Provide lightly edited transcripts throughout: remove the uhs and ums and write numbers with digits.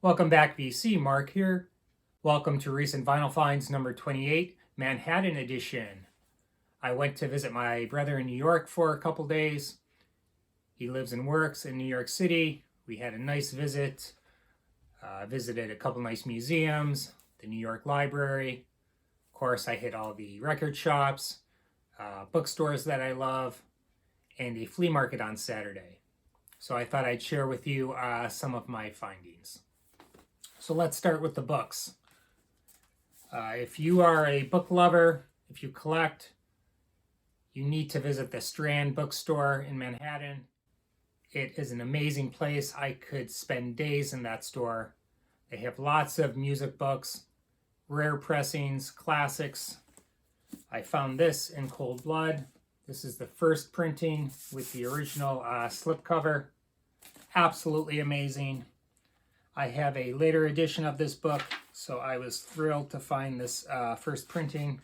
Welcome back, VC. Mark here. Welcome to Recent Vinyl Finds number 28, Manhattan edition. I went to visit my brother in New York for a couple days. He lives and works in New York City. We had a nice visit. Visited a couple nice museums, the New York Library. Of course, I hit all the record shops, bookstores that I love, and a flea market on Saturday. So I thought I'd share with you some of my findings. So let's start with the books. If you are a book lover, if you collect, you need to visit the Strand bookstore in Manhattan. It is an amazing place. I could spend days in that store. They have lots of music books, rare pressings, classics. I found this in cold blood. This is the first printing with the original slipcover. Absolutely amazing. I have a later edition of this book, so I was thrilled to find this first printing.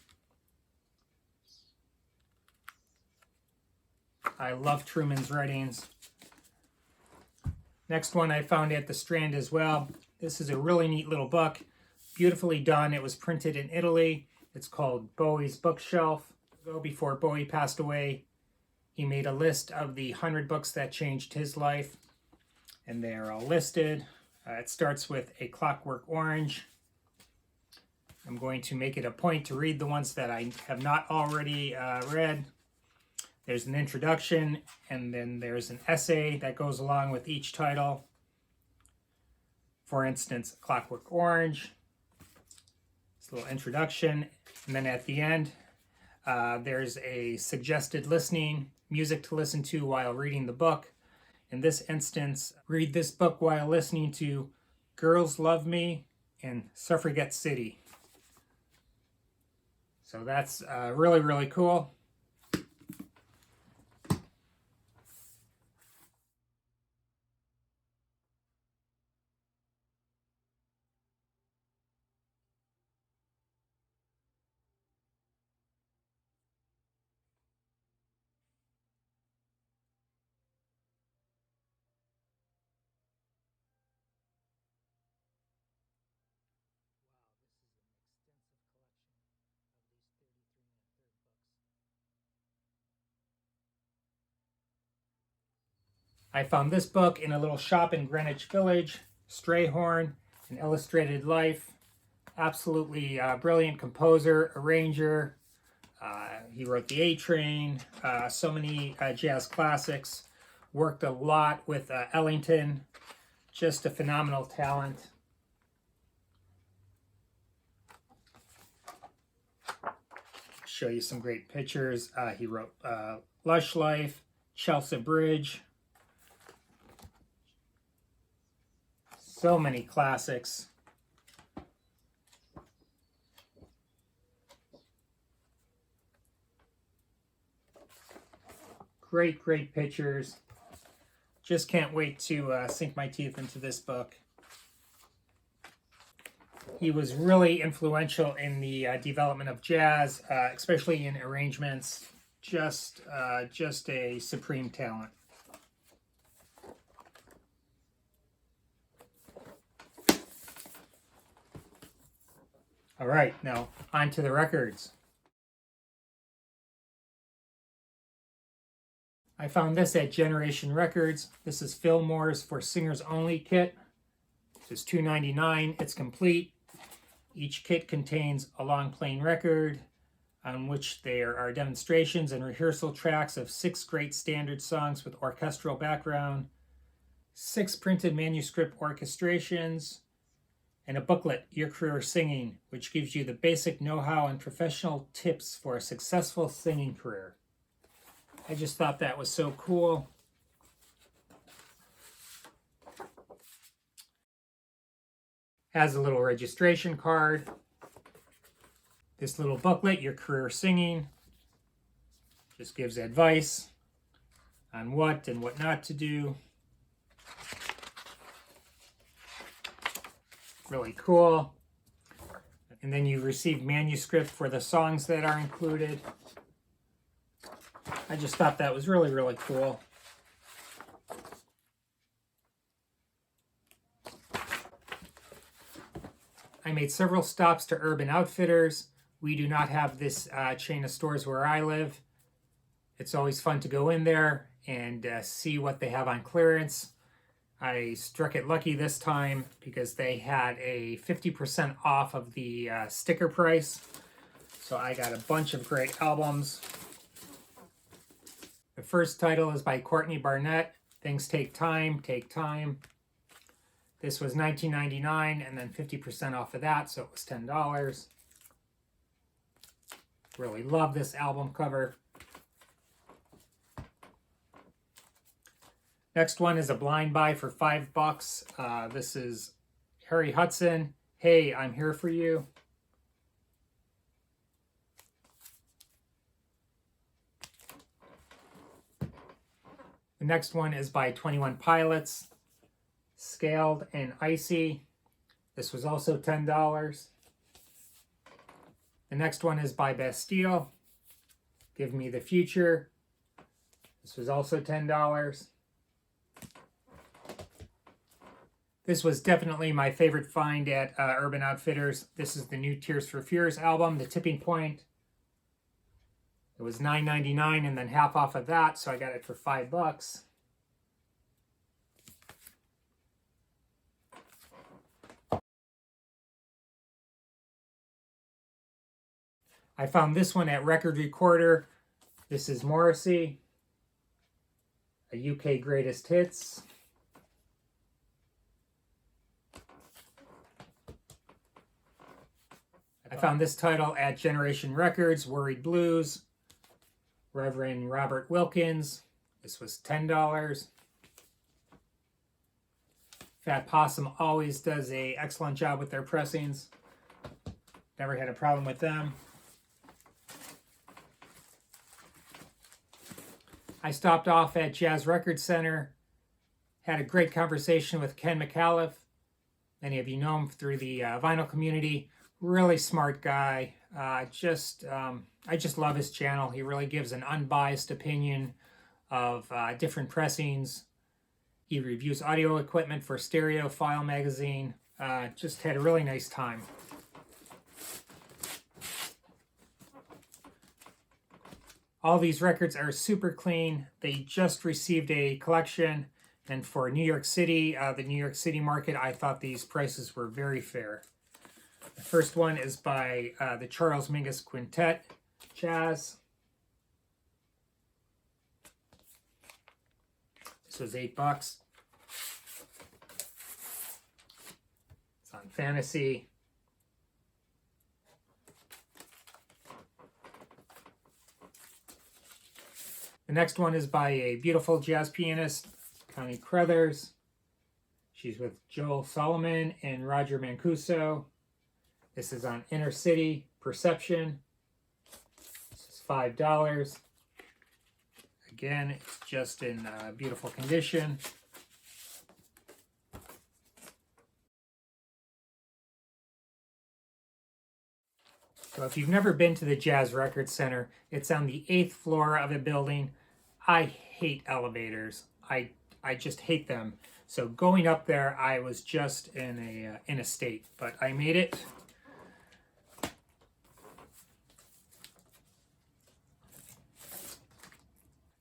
I love Truman's writings. Next one I found at the Strand as well. This is a really neat little book, beautifully done. It was printed in Italy. It's called Bowie's Bookshelf. Before Bowie passed away, he made a list of the 100 books that changed his life, and they are all listed. It starts with A Clockwork Orange. I'm going to make it a point to read the ones that I have not already read. There's an introduction, and then there's an essay that goes along with each title. For instance, Clockwork Orange. It's a little introduction, and then at the end, there's a suggested listening, music to listen to while reading the book. In this instance, read this book while listening to Girls Love Me and Suffragette City. So that's really, really cool. I found this book in a little shop in Greenwich Village, Strayhorn, An Illustrated Life. Absolutely brilliant composer, arranger. He wrote The A-Train, so many jazz classics. Worked a lot with Ellington. Just a phenomenal talent. Show you some great pictures. He wrote Lush Life, Chelsea Bridge. So many classics. Great, great pictures. Just can't wait to sink my teeth into this book. He was really influential in the development of jazz, especially in arrangements. Just a supreme talent. All right, now on to the records. I found this at Generation Records. This is Fillmore's For Singers Only kit. This is $2.99. It's complete. Each kit contains a long playing record on which there are demonstrations and rehearsal tracks of 6 great standard songs with orchestral background, 6 printed manuscript orchestrations, and a booklet, Your Career Singing, which gives you the basic know-how and professional tips for a successful singing career. I just thought that was so cool. Has a little registration card. This little booklet, Your Career Singing, just gives advice on what and what not to do. Really cool. And then you receive manuscript for the songs that are included. I just thought that was really, really cool. I made several stops to Urban Outfitters. We do not have this chain of stores where I live. It's always fun to go in there and see what they have on clearance. I struck it lucky this time because they had a 50% off of the sticker price. So I got a bunch of great albums. The first title is by Courtney Barnett, Things Take Time, Take Time. This was $19.99 and then 50% off of that, so it was $10. Really love this album cover. Next one is a blind buy for $5. This is Harry Hudson, Hey, I'm Here For You. The next one is by 21 Pilots, Scaled and Icy. This was also $10. The next one is by Bastille, Give Me the Future. This was also $10. This was definitely my favorite find at Urban Outfitters. This is the new Tears for Fears album, The Tipping Point. It was $9.99 and then half off of that, so I got it for $5. I found this one at Record Recorder. This is Morrissey, a UK Greatest Hits. I found this title at Generation Records, Worried Blues, Reverend Robert Wilkins. This was $10. Fat Possum always does an excellent job with their pressings. Never had a problem with them. I stopped off at Jazz Record Center, had a great conversation with Ken McAuliffe. Many of you know him through the vinyl community. Really smart guy. I just love his channel. He really gives an unbiased opinion of different pressings. He reviews audio equipment for Stereophile magazine. Just had a really nice time. All these records are super clean. They just received a collection. And for New York City, the New York City market, I thought these prices were very fair. The first one is by the Charles Mingus Quintet, Jazz. This was $8. It's on Fantasy. The next one is by a beautiful jazz pianist, Connie Crothers. She's with Joel Solomon and Roger Mancuso. This is on Inner City Perception. This is $5. Again, it's just in beautiful condition. So if you've never been to the Jazz Record Center, it's on the 8th floor of a building. I hate elevators. I just hate them. So going up there, I was just in a state, but I made it.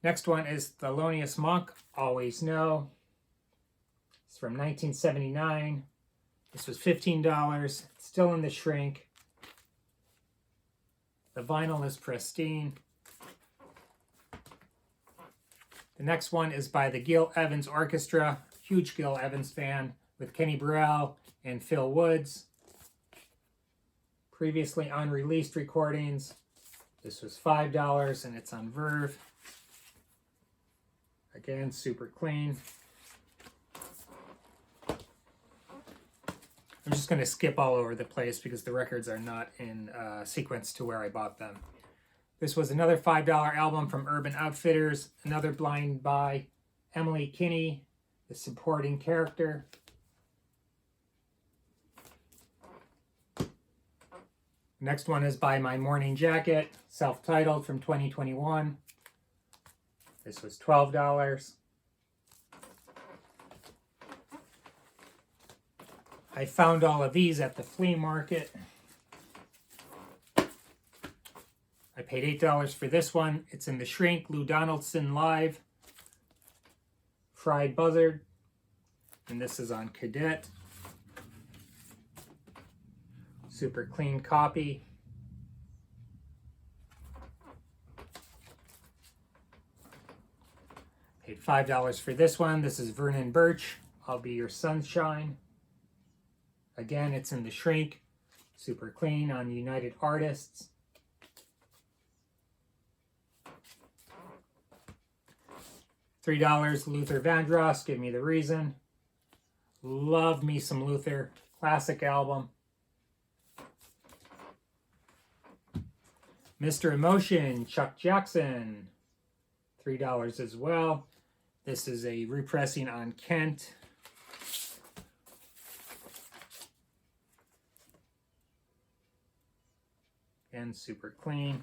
Next one is Thelonious Monk, Always Know. It's from 1979. This was $15. It's still in the shrink. The vinyl is pristine. The next one is by the Gil Evans Orchestra. Huge Gil Evans fan with Kenny Burrell and Phil Woods. Previously unreleased recordings. This was $5 and it's on Verve. Again, super clean. I'm just going to skip all over the place because the records are not in sequence to where I bought them. This was another $5 album from Urban Outfitters, another blind buy, Emily Kinney, the supporting character. Next one is by My Morning Jacket, self-titled from 2021. This was $12. I found all of these at the flea market. I paid $8 for this one. It's in the shrink, Lou Donaldson Live. Fried buzzard. And this is on Cadet. Super clean copy. Paid $5 for this one. This is Vernon Birch. I'll Be Your Sunshine. Again, it's in the shrink. Super clean on United Artists. $3, Luther Vandross, Give Me the Reason. Love me some Luther. Classic album. Mr. Emotion, Chuck Jackson. $3 as well. This is a repressing on Kent. And super clean.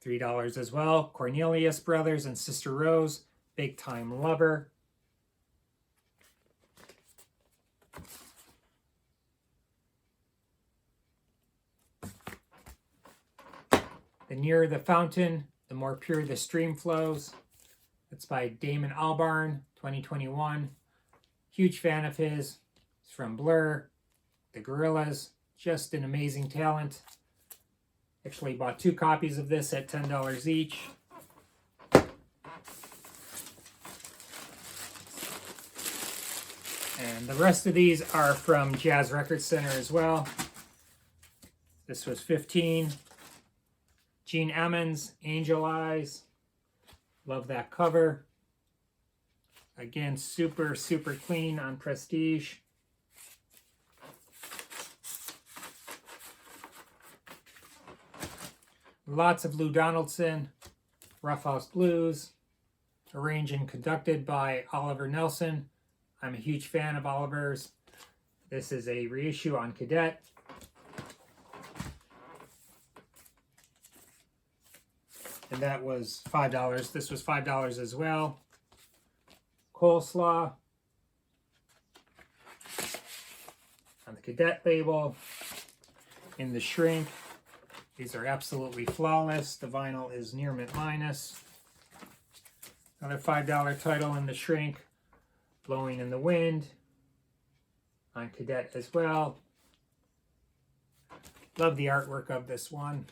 $3 as well. Cornelius Brothers and Sister Rose, Big Time Lover. The nearer the fountain, the more pure the stream flows. That's by Damon Albarn, 2021. Huge fan of his. It's from Blur, the Gorillaz. Just an amazing talent. Actually bought 2 copies of this at $10 each. And the rest of these are from Jazz Record Center as well. This was $15. Gene Emmons, Angel Eyes. Love that cover. Again, super, super clean on Prestige. Lots of Lou Donaldson, Rough House Blues, arranged and conducted by Oliver Nelson. I'm a huge fan of Oliver's. This is a reissue on Cadet. And that was $5. This was $5 as well. Coleslaw on the Cadet label. In the shrink. These are absolutely flawless. The vinyl is near mint minus. Another $5 title in the shrink. Blowing in the Wind. On Cadet as well. Love the artwork of this one.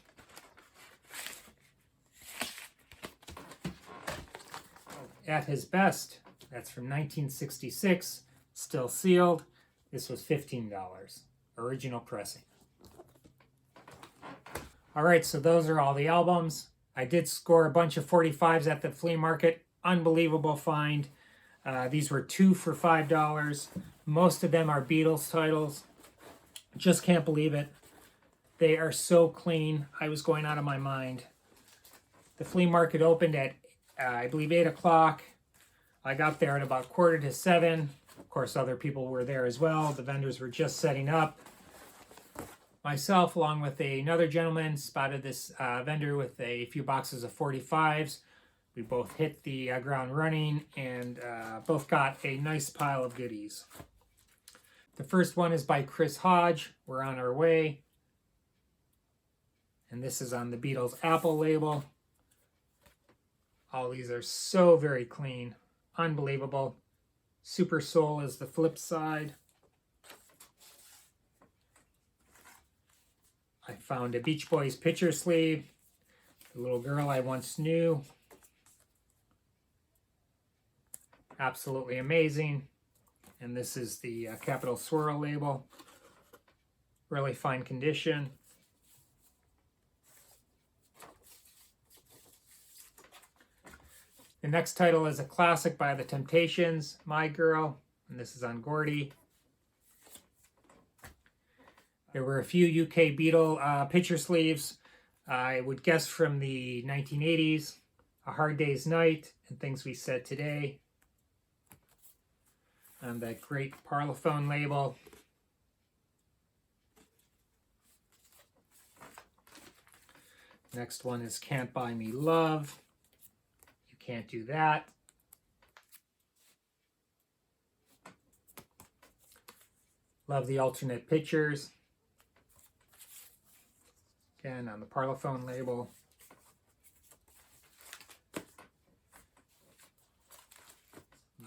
At His Best. That's from 1966. Still sealed. This was $15. Original pressing. Alright, so those are all the albums. I did score a bunch of 45s at the flea market. Unbelievable find. These were 2 for $5. Most of them are Beatles titles. Just can't believe it. They are so clean. I was going out of my mind. The flea market opened at, I believe, 8 o'clock. I got there at about 6:45. Of course, other people were there as well. The vendors were just setting up. Myself, along with another gentleman, spotted this vendor with a few boxes of 45s. We both hit the ground running and both got a nice pile of goodies. The first one is by Chris Hodge. We're on our way. And this is on the Beatles Apple label. All these are so very clean. Unbelievable. Super Soul is the flip side. I found a Beach Boys picture sleeve. The little girl I once knew. Absolutely amazing. And this is the Capital Swirl label. Really fine condition. The next title is a classic by The Temptations, My Girl. And this is on Gordy. There were a few UK Beatle picture sleeves. I would guess from the 1980s. A Hard Day's Night and Things We Said Today. And that great Parlophone label. Next one is Can't Buy Me Love. You Can't Do That. Love the alternate pictures. Again, on the Parlophone label.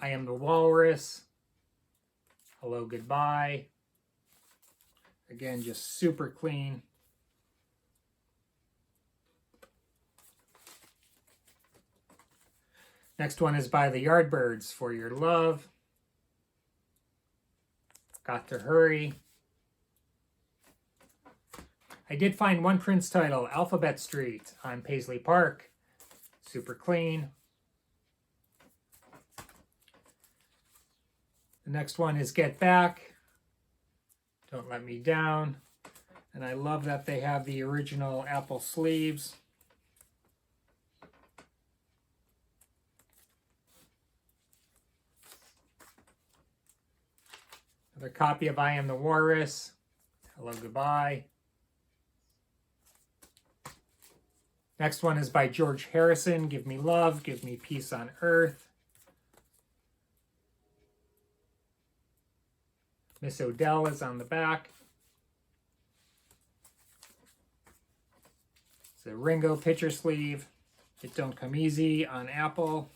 I Am the Walrus. Hello, Goodbye. Again, just super clean. Next one is by the Yardbirds, For Your Love. Got to Hurry. I did find one Prince title, Alphabet Street on Paisley Park. Super clean. The next one is Get Back. Don't Let Me Down. And I love that they have the original Apple sleeves. Another copy of I Am the Walrus. Hello, Goodbye. Next one is by George Harrison, Give Me Love, Give Me Peace on Earth. Miss Odell is on the back. It's a Ringo picture sleeve. It Don't Come Easy on Apple.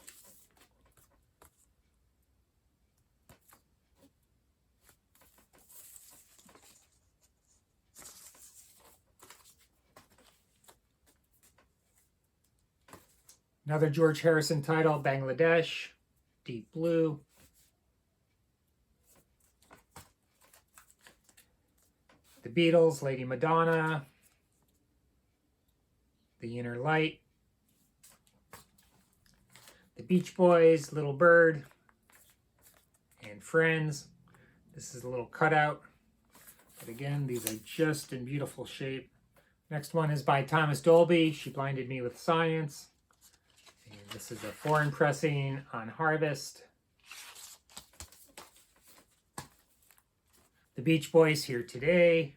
Another George Harrison title, Bangladesh, Deep Blue. The Beatles, Lady Madonna. The Inner Light. The Beach Boys, Little Bird. And Friends. This is a little cutout. But again, these are just in beautiful shape. Next one is by Thomas Dolby, She Blinded Me with Science. And this is a foreign pressing on Harvest. The Beach Boys, Here Today.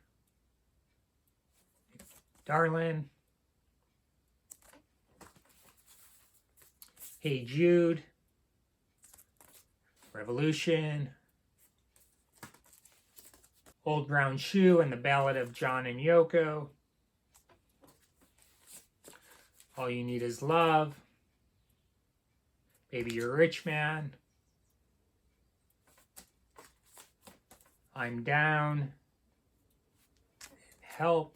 Darlin'. Hey Jude. Revolution. Old Brown Shoe and the Ballad of John and Yoko. All You Need Is Love. Baby You're a Rich Man. I'm Down. Help.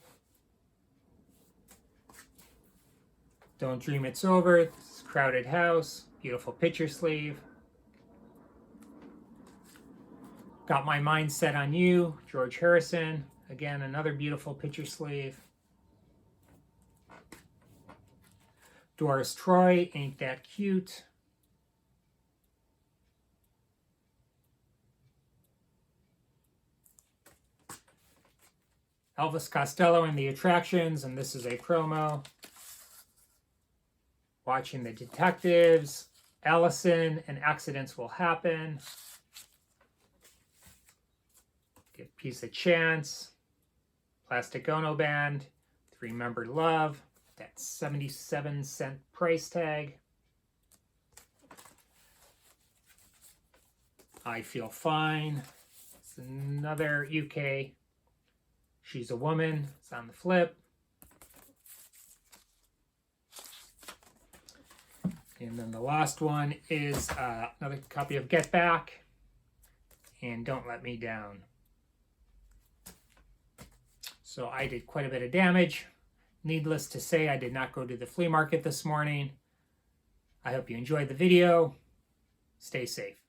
Don't Dream It's Over. This is Crowded House. Beautiful picture sleeve. Got My Mind Set on You. George Harrison. Again, another beautiful picture sleeve. Doris Troy, Ain't That Cute. Elvis Costello and the Attractions, and this is a promo. Watching the Detectives, Allison, and Accidents Will Happen. Give Peace a Chance. Plastic Ono Band, Remember Love, that 77-cent price tag. I Feel Fine. It's another UK. She's a Woman. It's on the flip. And then the last one is another copy of Get Back and Don't Let Me Down. So I did quite a bit of damage. Needless to say, I did not go to the flea market this morning. I hope you enjoyed the video. Stay safe.